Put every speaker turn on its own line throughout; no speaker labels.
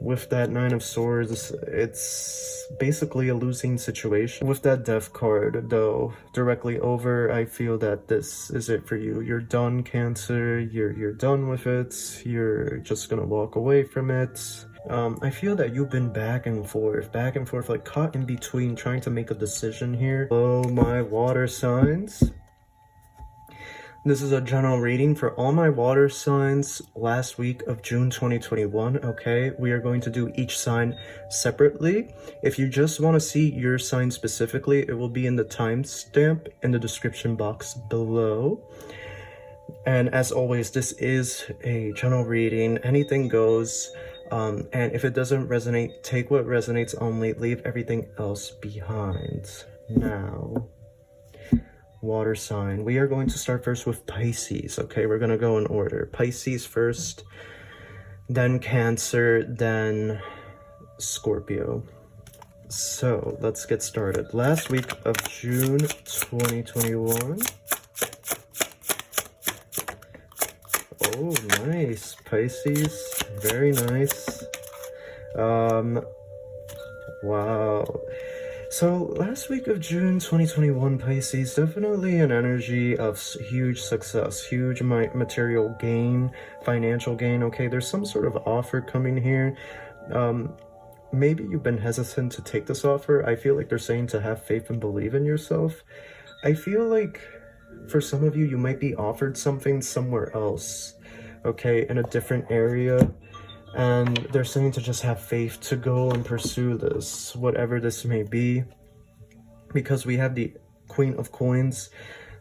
with that Nine of Swords, it's basically a losing situation. With that Death card, though, directly over, I feel that this is it for you. You're done, Cancer. You're done with it. You're just gonna walk away from it. I feel that you've been back and forth, like caught in between, trying to make a decision here. Hello, my water signs. This is a general reading for all my water signs last week of June 2021, okay? We are going to do each sign separately. If you just want to see your sign specifically, it will be in the timestamp in the description box below. And as always, this is a general reading. Anything goes. And if it doesn't resonate, take what resonates only. Leave everything else behind. Now, water sign. We are going to start first with Pisces. Okay, we're going to go in order. Pisces first, then Cancer, then Scorpio. So let's get started. Last week of June 2021. Oh, nice. Pisces. Very nice. Wow. So last week of June 2021, Pisces, definitely an energy of huge success, huge material gain, financial gain. Okay, there's some sort of offer coming here. Maybe you've been hesitant to take this offer. I feel like they're saying to have faith and believe in yourself. I feel like for some of you, you might be offered something somewhere else, okay, in a different area. And they're saying to just have faith to go and pursue this, whatever this may be. Because we have the Queen of Coins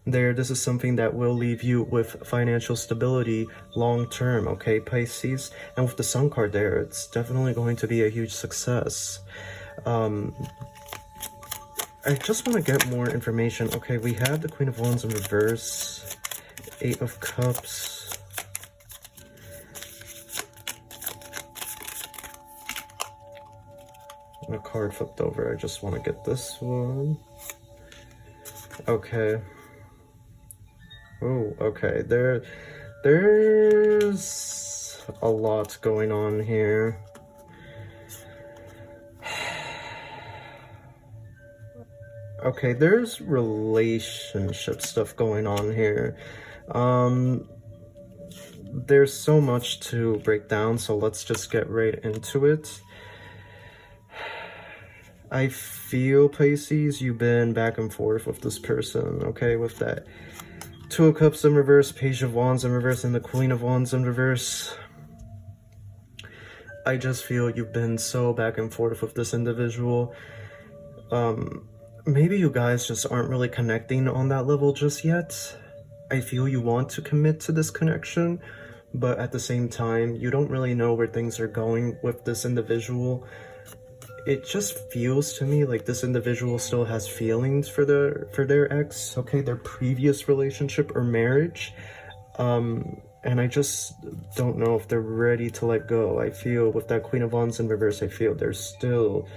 there. This is something that will leave you with financial stability long term, okay, Pisces? And with the Sun card there, it's definitely going to be a huge success. I just want to get more information. Okay, we have the Queen of Wands in reverse, Eight of Cups. A card flipped over. I just want to get this one. Okay. Oh, okay. There's a lot going on here. Okay, there's relationship stuff going on here. There's so much to break down, so let's just get right into it. I feel, Pisces, you've been back and forth with this person, okay, with that Two of Cups in reverse, Page of Wands in reverse, and the Queen of Wands in reverse. I just feel you've been so back and forth with this individual. Maybe you guys just aren't really connecting on that level just yet. I feel you want to commit to this connection, but at the same time, you don't really know where things are going with this individual. It just feels to me like this individual still has feelings for their ex, okay, their previous relationship or marriage. And I just don't know if they're ready to let go. I feel with that Queen of Wands in reverse, I feel they're still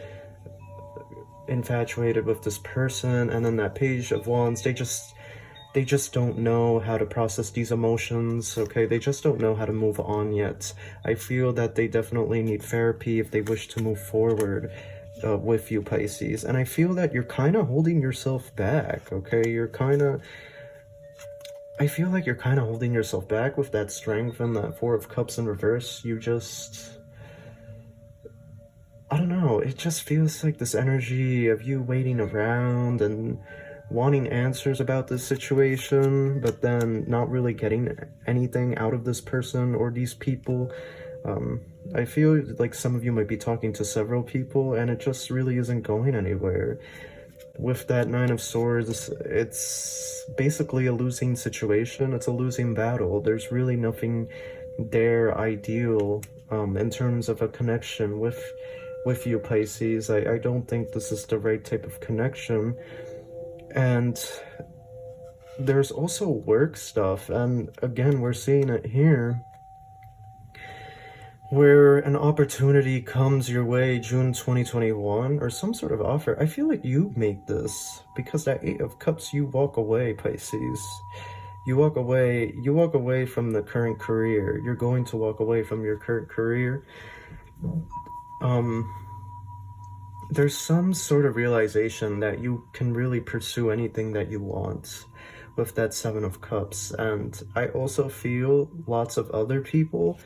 infatuated with this person. And then that Page of Wands, they just don't know how to process these emotions, okay? They just don't know how to move on yet. I feel that they definitely need therapy if they wish to move forward with you, Pisces. And I feel that you're kind of holding yourself back, okay? I feel like you're kind of holding yourself back with that Strength and that Four of Cups in reverse. You just, I don't know, it just feels like this energy of you waiting around and wanting answers about this situation, but then not really getting anything out of this person or these people. I feel like some of you might be talking to several people, and it just really isn't going anywhere. With that Nine of Swords, it's basically a losing situation. It's a losing battle. There's really nothing there ideal in terms of a connection with you, Pisces. I don't think this is the right type of connection. And there's also work stuff, and again, we're seeing it here where an opportunity comes your way June 2021 or some sort of offer. I feel like you make this because that Eight of Cups, you walk away, Pisces. You walk away from the current career. You're going to walk away from your current career. there's some sort of realization that you can really pursue anything that you want with that Seven of Cups. And I also feel lots of other people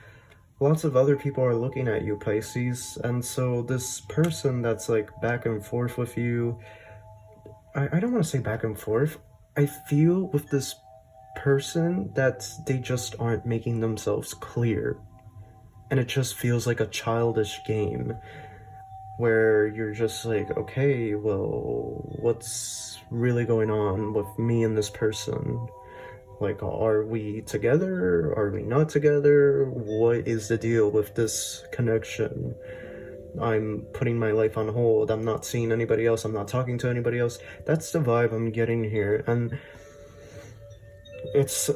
are looking at you, Pisces. And so this person that's like back and forth with you, I don't want to say back and forth. I feel with this person that they just aren't making themselves clear. And it just feels like a childish game where you're just like, okay, well, what's really going on with me and this person? Like, are we together? Are we not together? What is the deal with this connection? I'm putting my life on hold. I'm not seeing anybody else. I'm not talking to anybody else. That's the vibe I'm getting here. And it's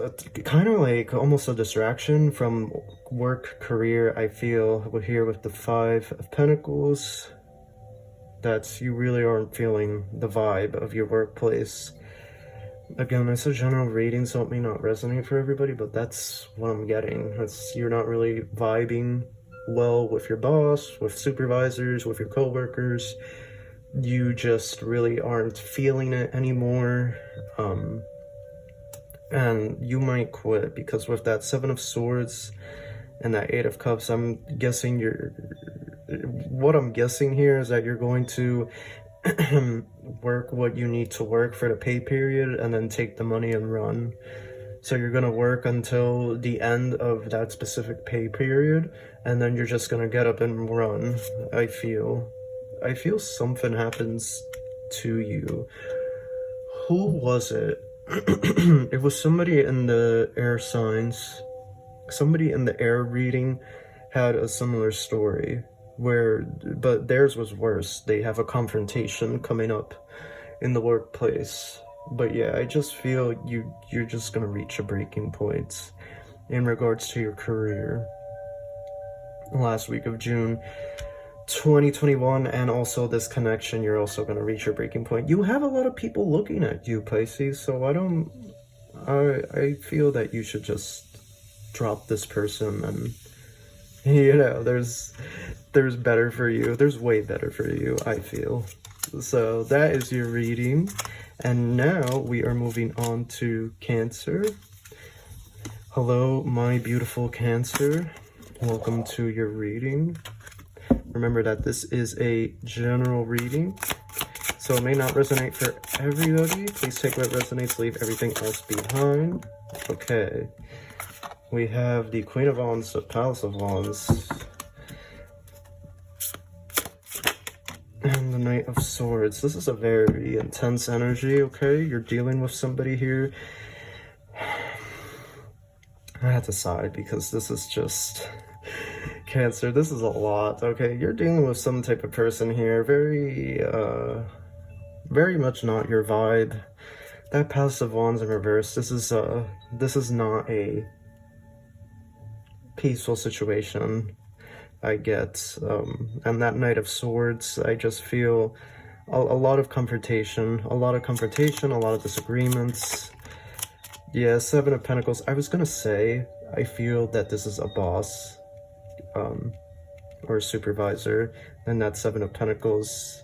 kind of like almost a distraction from work, career. I feel we're here with the Five of Pentacles, that you really aren't feeling the vibe of your workplace. Again, it's a general reading, so it may not resonate for everybody, but that's what I'm getting. You're not really vibing well with your boss, with supervisors, with your coworkers. You just really aren't feeling it anymore. And you might quit, because with that Seven of Swords and that Eight of Cups, I'm guessing what I'm guessing here is that you're going to work what you need to work for the pay period and then take the money and run. So you're going to work until the end of that specific pay period, and then you're just going to get up and run. I feel something happens to you. Who was it? It was somebody in the air signs. Somebody in the air reading had a similar story, but theirs was worse. They have a confrontation coming up in the workplace. But yeah, I just feel you're just gonna reach a breaking point in regards to your career. Last week of June 2021, and also this connection, you're also gonna reach your breaking point. You have a lot of people looking at you, Pisces, so I feel that you should just drop this person, and there's better for you. There's way better for you, I feel. So that is your reading. And now we are moving on to Cancer. Hello, my beautiful Cancer. Welcome to your reading. Remember that this is a general reading, so it may not resonate for everybody. Please take what resonates, leave everything else behind. Okay. We have the Queen of Wands, the Palace of Wands, and the Knight of Swords. This is a very intense energy, okay? You're dealing with somebody here. I had to sigh because this is just... Cancer, this is a lot, okay? You're dealing with some type of person here, very much not your vibe. That Palace of Wands in reverse, this is not a peaceful situation, I get. And that Knight of Swords, I just feel a lot of confrontation, a lot of disagreements. Yeah, Seven of Pentacles. I was gonna say, I feel that this is a boss, or a supervisor, and that Seven of Pentacles,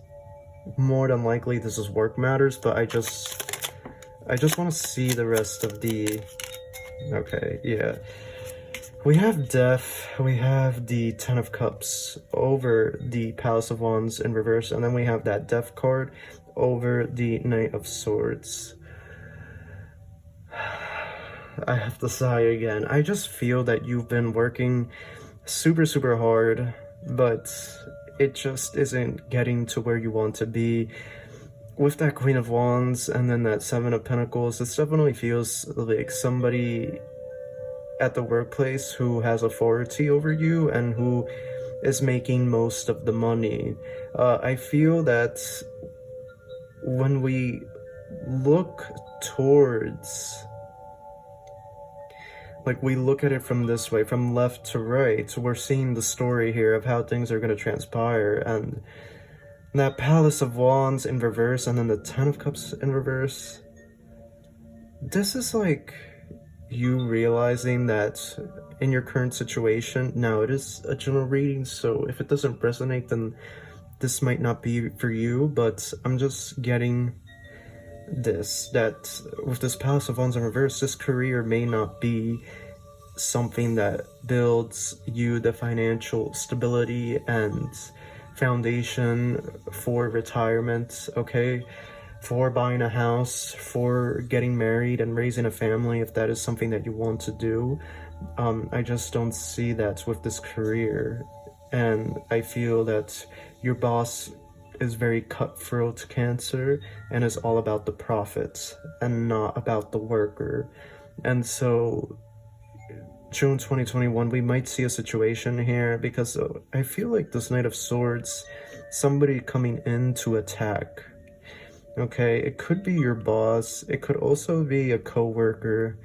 more than likely this is work matters, but I just want to see the rest of the... Okay, yeah. We have Death, we have the Ten of Cups over the Palace of Wands in reverse, and then we have that Death card over the Knight of Swords. I have to sigh again. I just feel that you've been working super hard, but it just isn't getting to where you want to be. With that Queen of Wands and then that Seven of Pentacles, this definitely feels like somebody at the workplace who has authority over you and who is making most of the money. I feel that when we look towards... Like, we look at it from this way, from left to right, we're seeing the story here of how things are going to transpire, and that Palace of Wands in reverse, and then the Ten of Cups in reverse. This is like, you realizing that in your current situation, now it is a general reading, so if it doesn't resonate, then this might not be for you, but I'm just getting this, that with this Palace of Wands in reverse, this career may not be something that builds you the financial stability and foundation for retirement, okay? For buying a house, for getting married and raising a family, if that is something that you want to do. I just don't see that with this career. And I feel that your boss is very cutthroat, Cancer, and is all about the profits and not about the worker. And so June 2021, we might see a situation here, because I feel like this Knight of Swords, somebody coming in to attack. Okay, it could be your boss, it could also be a co-worker.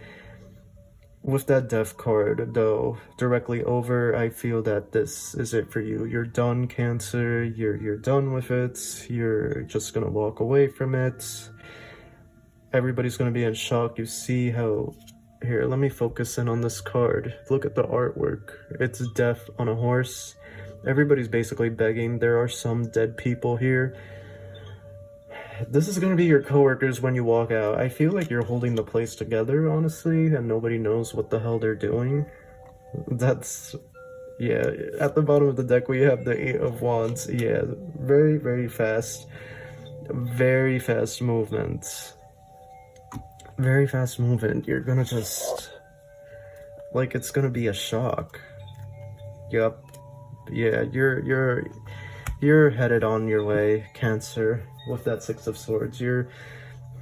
With that Death card, though, directly over, I feel that this is it for you. You're done, Cancer, you're done with it, you're just gonna walk away from it. Everybody's gonna be in shock. You see how... Here, let me focus in on this card. Look at the artwork. It's death on a horse. Everybody's basically begging. There are some dead people here. This is going to be your coworkers when you walk out. I feel like you're holding the place together, honestly, and nobody knows what the hell they're doing. That's... yeah, at the bottom of the deck we have the Eight of Wands. Yeah, very, very fast. Very fast movement. Very fast movement. You're gonna just... like, it's gonna be a shock. Yup. Yeah, you're headed on your way, Cancer, with that Six of Swords. You're...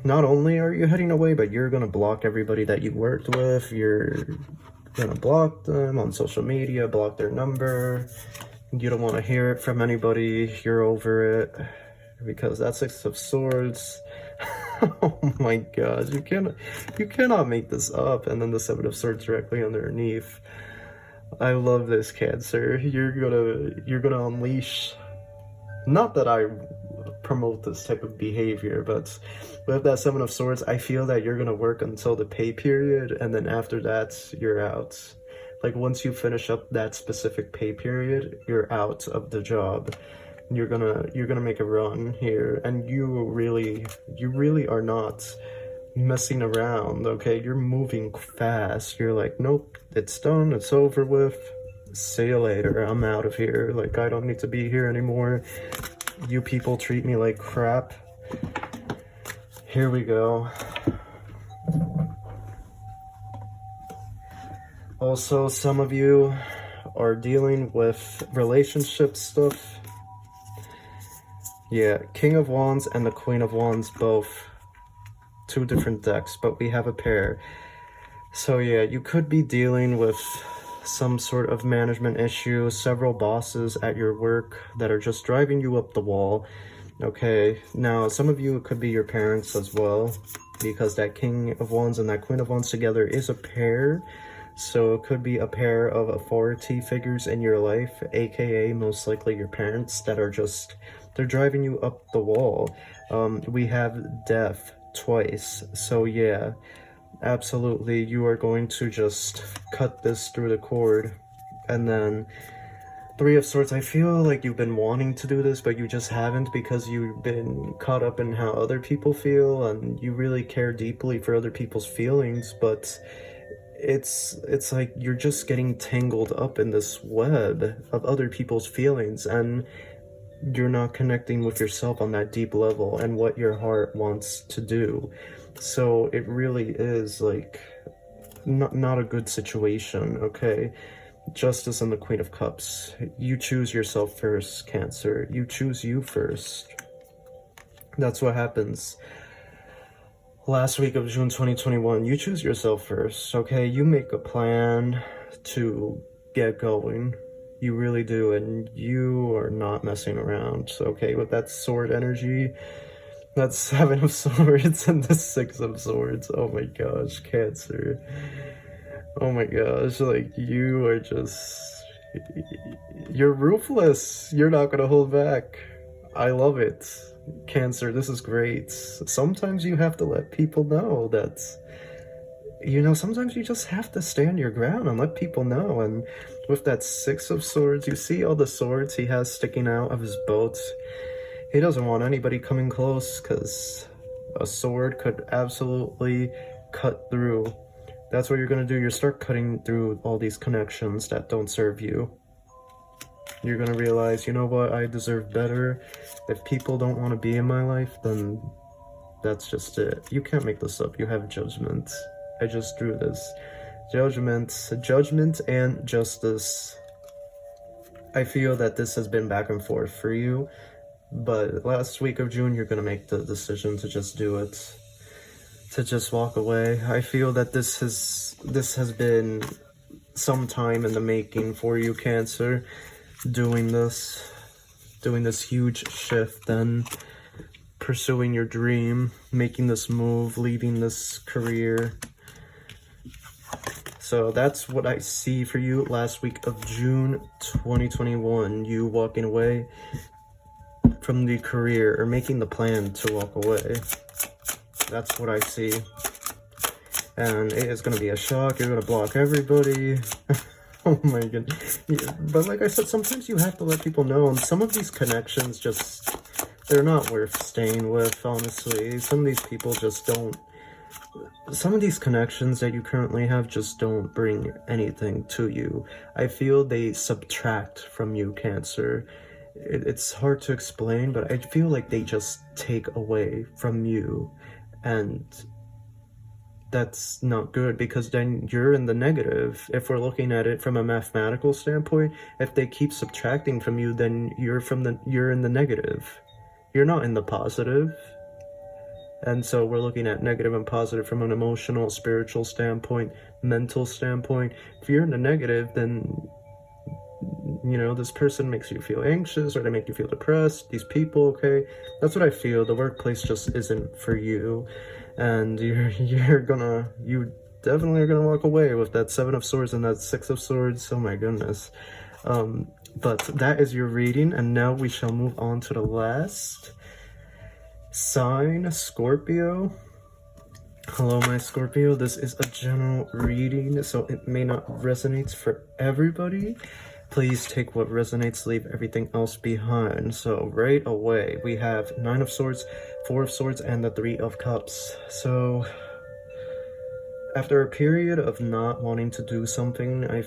not only are you heading away, but you're gonna block everybody that you worked with. You're gonna block them on social media, block their number. You don't want to hear it from anybody. You're over it. Because that Six of Swords... oh my gosh, you cannot make this up. And then the Seven of Swords directly underneath. I love this, Cancer. You're gonna unleash... not that I promote this type of behavior, but with that Seven of Swords, I feel that you're gonna work until the pay period, and then after that, you're out. Like, once you finish up that specific pay period, you're out of the job. You're gonna make a run here, and you really are not messing around, okay? You're moving fast. You're like, nope, it's done, it's over with. See you later, I'm out of here. Like, I don't need to be here anymore. You people treat me like crap. Here we go. Also, some of you are dealing with relationship stuff. Yeah, King of Wands and the Queen of Wands, both two different decks, but we have a pair. So yeah, you could be dealing with some sort of management issue, several bosses at your work that are just driving you up the wall. Okay, now some of you, it could be your parents as well, because that King of Wands and that Queen of Wands together is a pair. So it could be a pair of authority figures in your life, aka most likely your parents, that are just... they're driving you up the wall. We have death twice, so yeah, absolutely, you are going to just cut this through the cord. And then Three of Swords, I feel like you've been wanting to do this, but you just haven't, because you've been caught up in how other people feel, and you really care deeply for other people's feelings, but it's like you're just getting tangled up in this web of other people's feelings, and you're not connecting with yourself on that deep level and what your heart wants to do. So it really is like not a good situation, okay? Justice and the Queen of Cups. You choose yourself first, Cancer. You choose you first. That's what happens. Last week of June 2021, you choose yourself first, okay? You make a plan to get going. You really do, and you are not messing around, okay? With that sword energy, that Seven of Swords and the Six of Swords. Oh my gosh, Cancer. Oh my gosh, like, you are just... you're ruthless. You're not gonna hold back. I love it. Cancer, this is great. Sometimes you have to let people know that you know, sometimes you just have to stand your ground and let people know. And with that Six of Swords, you see all the swords he has sticking out of his boat. He doesn't want anybody coming close because a sword could absolutely cut through. That's what you're going to do. You start cutting through all these connections that don't serve you. You're going to realize, you know what, I deserve better. If people don't want to be in my life, then that's just it. You can't make this up. You have judgment. I just drew this. Judgment and justice. I feel that this has been back and forth for you. But last week of June, you're going to make the decision to just do it. To just walk away. I feel that this has been some time in the making for you, Cancer. Doing this huge shift and pursuing your dream, making this move, leaving this career. So that's what I see for you last week of June 2021. You walking away from the career or making the plan to walk away. That's what I see. And it is going to be a shock. You're going to block everybody. Oh my goodness. Yeah, but like I said, sometimes you have to let people know. And some of these connections just, they're not worth staying with, honestly. Some of these people just don't. Some of these connections that you currently have just don't bring anything to you. I feel they subtract from you, Cancer. It's hard to explain, but I feel like they just take away from you. And that's not good, because then you're in the negative. If we're looking at it from a mathematical standpoint, if they keep subtracting from you, then you're in the negative. You're not in the positive. And so we're looking at negative and positive from an emotional, spiritual standpoint, mental standpoint. If you're in the negative, then, you know, this person makes you feel anxious, or they make you feel depressed. These people, okay? That's what I feel. The workplace just isn't for you. And you definitely are gonna walk away with that Seven of Swords and that Six of Swords. Oh my goodness. But that is your reading, and now we shall move on to the last sign, Scorpio. Hello, my Scorpio. This is a general reading, so it may not resonate for everybody. Please take what resonates, leave everything else behind. So right away, we have Nine of Swords, Four of Swords, and the Three of Cups. So after a period of not wanting to do something, I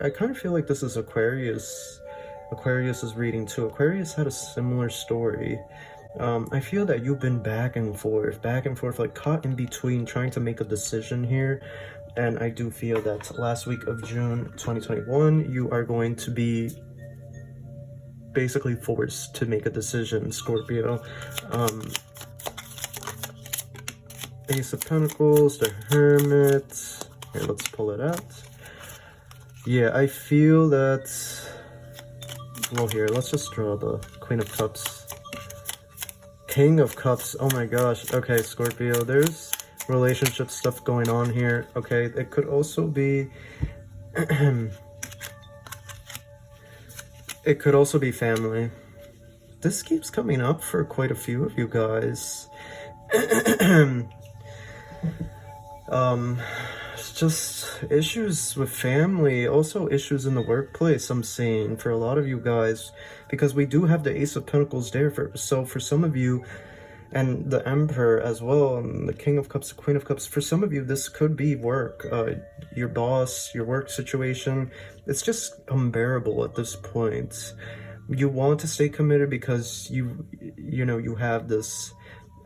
kind of feel like this is Aquarius's reading too. Aquarius had a similar story. I feel that you've been back and forth, like caught in between, trying to make a decision here. And I do feel that last week of June 2021, you are going to be basically forced to make a decision, Scorpio. Ace of Pentacles, the Hermit. Here, let's pull it out. Yeah, I feel that... Well, here, let's just draw the Queen of Cups. King of Cups. Oh my gosh. Okay, Scorpio, there's relationship stuff going on here. Okay, it could also be it could also be family. This keeps coming up for quite a few of you guys. Just issues with family, also issues in the workplace, I'm seeing for a lot of you guys, because we do have the Ace of Pentacles there. So for some of you, and the Emperor as well, and the King of Cups, the Queen of Cups, for some of you, this could be work. Your boss, your work situation, it's just unbearable at this point. You want to stay committed because you have this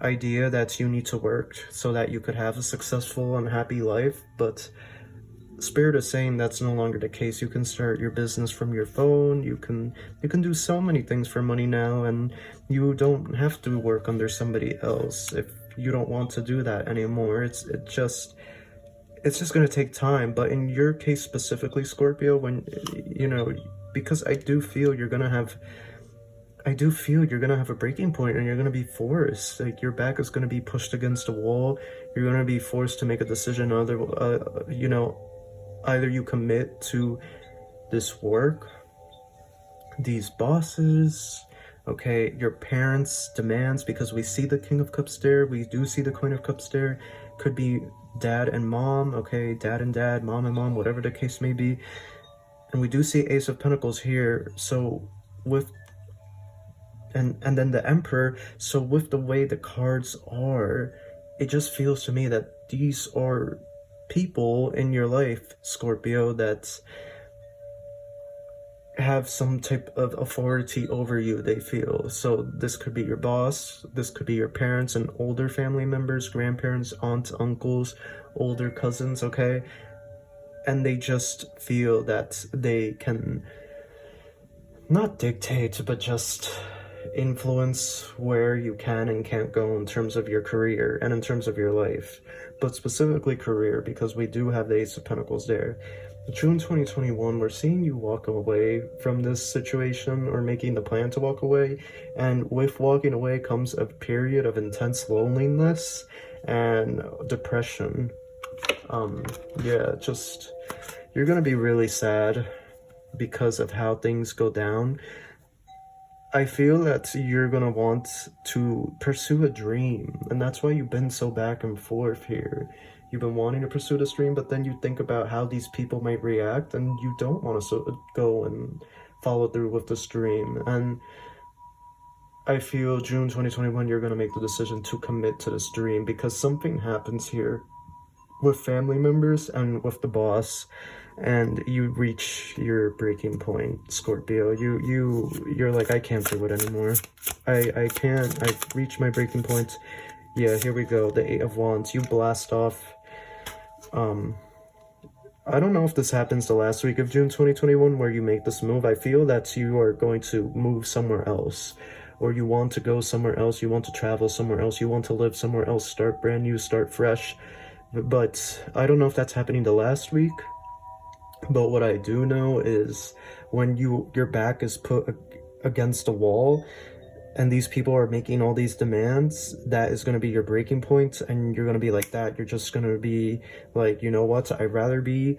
idea that you need to work so that you could have a successful and happy life, but Spirit is saying that's no longer the case. You can start your business from your phone. You can do so many things for money now, and you don't have to work under somebody else if you don't want to do that anymore. It's just going to take time. But in your case specifically, Scorpio, when because I do feel you're gonna have a breaking point, and you're gonna be forced. Like, your back is gonna be pushed against a wall. You're gonna be forced to make a decision. Either you commit to this work, these bosses, okay, your parents' demands, because we see the King of Cups there, we do see the Queen of Cups there, could be dad and mom, okay, dad and dad, mom and mom, whatever the case may be. And we do see Ace of Pentacles here, so with and then the Emperor, so with the way the cards are, it just feels to me that these are people in your life, Scorpio, that have some type of authority over you, they feel. So this could be your boss, this could be your parents and older family members, grandparents, aunts, uncles, older cousins, okay? And they just feel that they can not dictate, but just influence where you can and can't go in terms of your career and in terms of your life, but specifically career, because we do have the Ace of Pentacles there. June 2021, we're seeing you walk away from this situation, or making the plan to walk away, and with walking away comes a period of intense loneliness and depression. Yeah, just, you're gonna be really sad because of how things go down. I feel that you're gonna want to pursue a dream, and that's why you've been so back and forth here. You've been wanting to pursue this dream, but then you think about how these people might react, and you don't want to go and follow through with this dream. And I feel June 2021, you're gonna make the decision to commit to this dream, because something happens here with family members and with the boss, and you reach your breaking point, Scorpio. You're like, I can't do it anymore. I can't. I've reached my breaking point. Yeah, here we go. The Eight of Wands. You blast off. I don't know if this happens the last week of June 2021 where you make this move. I feel that you are going to move somewhere else, or you want to go somewhere else. You want to travel somewhere else. You want to live somewhere else. Start brand new. Start fresh. But I don't know if that's happening the last week. But what I do know is when your back is put against a wall and these people are making all these demands, that is going to be your breaking point, and you're going to be like that. You're just going to be like, you know what, I'd rather be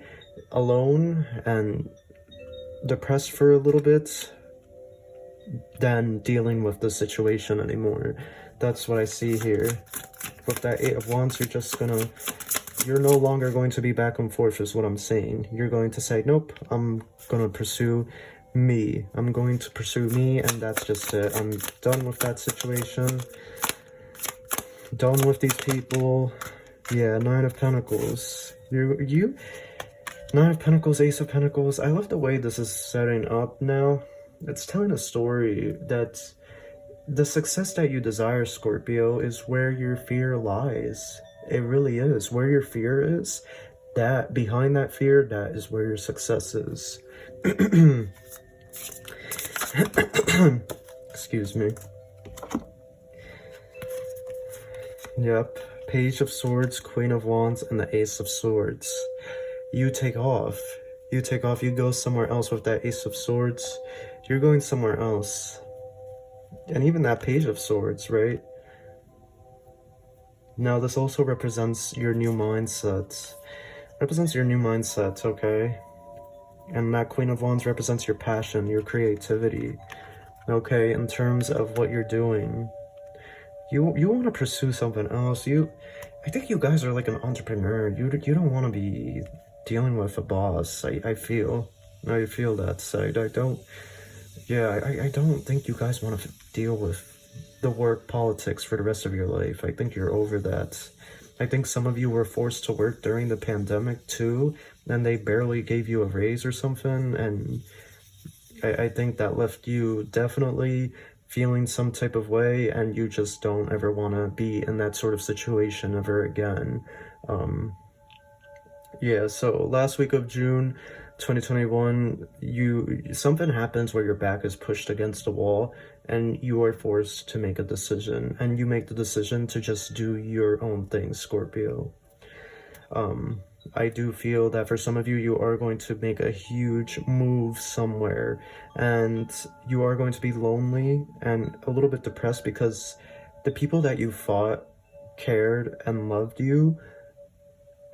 alone and depressed for a little bit than dealing with the situation anymore. That's what I see here. With that Eight of Wands, you're no longer going to be back and forth, is what I'm saying. You're going to say, nope, I'm going to pursue me. I'm going to pursue me, and that's just it. I'm done with that situation. Done with these people. Yeah, Nine of Pentacles. Nine of Pentacles, Ace of Pentacles. I love the way this is setting up now. It's telling a story that the success that you desire, Scorpio, is where your fear lies. It really is. Where your fear is, that behind that fear, that is where your success is. Excuse me. Yep. Page of Swords, Queen of Wands, and the Ace of Swords. You take off. You take off. You go somewhere else with that Ace of Swords. You're going somewhere else. And even that Page of Swords, right? Now, this also represents your new mindset. Represents your new mindset, okay? And that Queen of Wands represents your passion, your creativity, okay? In terms of what you're doing. You want to pursue something else. I think you guys are like an entrepreneur. You don't want to be dealing with a boss. I feel that side. I don't think you guys want to deal with the work politics for the rest of your life. I think you're over that. I think some of you were forced to work during the pandemic too, and they barely gave you a raise or something, and I think that left you definitely feeling some type of way, and you just don't ever want to be in that sort of situation ever again. Yeah, so last week of June 2021, something happens where your back is pushed against a wall and you are forced to make a decision, and you make the decision to just do your own thing, Scorpio. I do feel that for some of you, you are going to make a huge move somewhere, and you are going to be lonely and a little bit depressed because the people that you fought, cared, and loved you,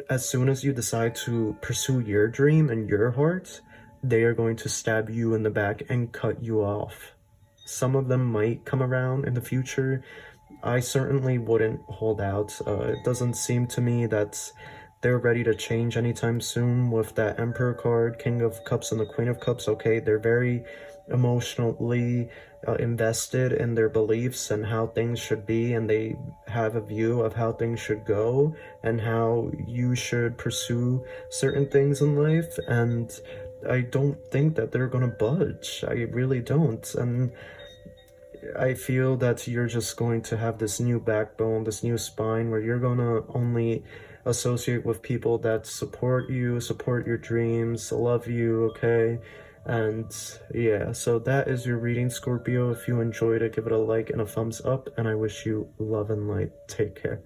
as soon as you decide to pursue your dream and your heart, they are going to stab you in the back and cut you off. Some of them might come around in the future, I certainly wouldn't hold out. It doesn't seem to me that they're ready to change anytime soon with that Emperor card, King of Cups, and the Queen of Cups. Okay, they're very emotionally invested in their beliefs and how things should be, and they have a view of how things should go and how you should pursue certain things in life. And I don't think that they're gonna budge. I really don't. And I feel that you're just going to have this new backbone, this new spine, where you're gonna only associate with people that support you, support your dreams, love you, okay? And yeah, so that is your reading, Scorpio. If you enjoyed it, give it a like and a thumbs up, and I wish you love and light. Take care.